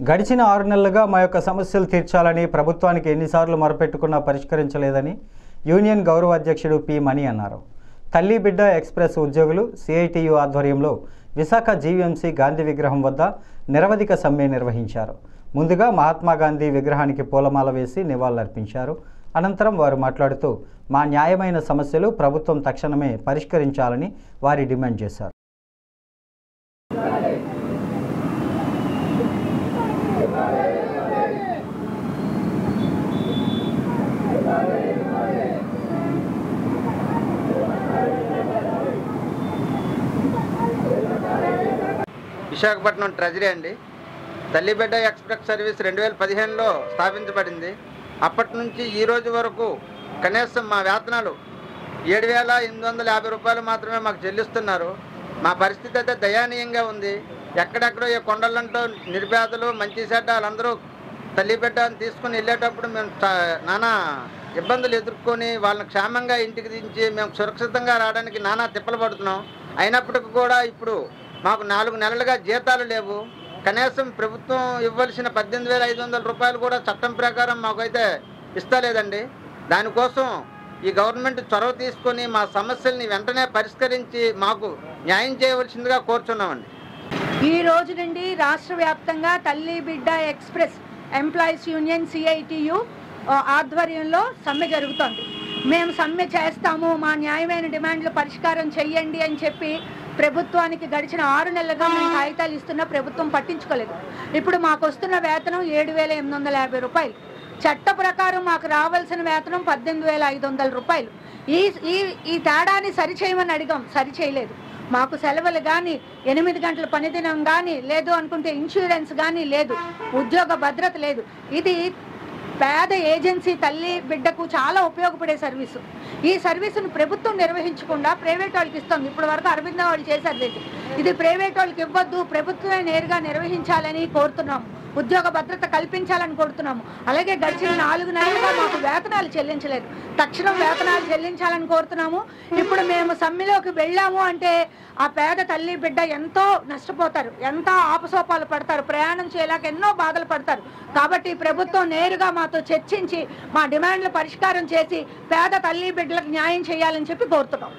గడిచిన 6 నెలలుగా మా యొక్క సమస్యలు తీర్చాలని ప్రభుత్వానికి ఎన్నిసార్లు మొరపెట్టుకున్నా పరిష్కరించలేదని యూనియన్ గౌరవ అధ్యక్షుడు పి మణి అన్నారు. తల్లి బిడ్డ ఎక్స్ప్రెస్ ఉద్యోగులు సిఐటియు ఆధ్వర్యంలో విశాఖ జీవీఎంసీ గాంధీ విగ్రహం వద్ద నిరవధిక సమ్మె నిర్వహించారు. ముందుగా మహాత్మా గాంధీ విగ్రహానికి పూలమాల వేసి నివాళులర్పించారు. అనంతరం వారు మాట్లాడుతూ మా న్యాయమైన సమస్యలు ప్రభుత్వం తక్షణమే పరిష్కరించాలని వారు డిమాండ్ చేశారు. విశాఖపట్నం ట్రెజరీ అండి. తల్లి బిడ్డ ఎక్స్ప్రెస్ సర్వీస్ 2015లో స్థాపించబడింది. అప్పటి నుంచి ఈ రోజు వరకు కనీసం మా వేతనాలు 7,850 రూపాయలు మాత్రమే మాకు చెల్లిస్తున్నారు. మా పరిస్థితి అయితే దయానీయంగా ఉంది. ఎక్కడెక్కడో ఈ కొండలంటూ నిర్పేదలు మంచి చెడ్డ వాళ్ళందరూ తల్లి బిడ్డని తీసుకుని వెళ్ళేటప్పుడు మేము నానా ఇబ్బందులు ఎదుర్కొని వాళ్ళని క్షేమంగా ఇంటికి దించి మేము సురక్షితంగా రావడానికి నానా తిప్పలు పడుతున్నాం. అయినప్పటికీ కూడా ఇప్పుడు మాకు 4 నెలలుగా జీతాలు లేవు. కనీసం ప్రభుత్వం ఇవ్వాల్సిన 18,500 రూపాయలు కూడా చట్టం ప్రకారం మాకైతే ఇస్తలేదండి. దానికోసం ఈ గవర్నమెంట్ చొరవ తీసుకొని మా సమస్యల్ని వెంటనే పరిష్కరించి మాకు న్యాయం చేయవలసిందిగా కోరుచున్నామండి. ఈ రోజు నుండి రాష్ట్ర వ్యాప్తంగా తల్లి బిడ్డ ఎక్స్ప్రెస్ ఎంప్లాయీస్ యూనియన్ సిఐటియు ఆధ్వర్యంలో సమ్మె జరుగుతోంది. మేము సమ్మె చేస్తాము, మా న్యాయమైన డిమాండ్లు పరిష్కారం చెయ్యండి అని చెప్పి ప్రభుత్వానికి గడిచిన 6 నెలలుగా మేము కాగితాలు ఇస్తున్నా ప్రభుత్వం పట్టించుకోలేదు. ఇప్పుడు మాకు వస్తున్న వేతనం 7,850 రూపాయలు. చట్ట ప్రకారం మాకు రావాల్సిన వేతనం 18,500 రూపాయలు. ఈ తేడాన్ని సరిచేయమని అడిగాం, సరిచేయలేదు. మాకు సెలవులు కానీ 8 గంటల పనిదినం కానీ లేదు, అనుకుంటే ఇన్సూరెన్స్ కానీ లేదు, ఉద్యోగ భద్రత లేదు. ఇది పేద ఏజెన్సీ తల్లి బిడ్డకు చాలా ఉపయోగపడే సర్వీసు. ఈ సర్వీసును ప్రభుత్వం నిర్వహించకుండా ప్రైవేట్ వాళ్ళకి ఇస్తుంది. ఇప్పటి వరకు అరవింద వాళ్ళు చేశారు. ఇది ప్రైవేట్ వాళ్ళకి ఇవ్వద్దు, ప్రభుత్వమే నేరుగా నిర్వహించాలని కోరుతున్నాము. ఉద్యోగ భద్రత కల్పించాలని కోరుతున్నాము. అలాగే గడిచిన 4 నెలలుగా మాకు వేతనాలు చెల్లించలేదు. తక్షణం వేతనాలు చెల్లించాలని కోరుతున్నాము. ఇప్పుడు మేము సమ్మెలోకి వెళ్ళాము అంటే ఆ పేద తల్లి బిడ్డ ఎంతో నష్టపోతారు, ఎంతో ఆపసోపాలు పడతారు, ప్రయాణం చేయలేక ఎన్నో బాధలు పడతారు. కాబట్టి ప్రభుత్వం నేరుగా మాతో చర్చించి మా డిమాండ్లు పరిష్కారం చేసి పేద తల్లి బిడ్డలకు న్యాయం చేయాలని చెప్పి కోరుతున్నాం.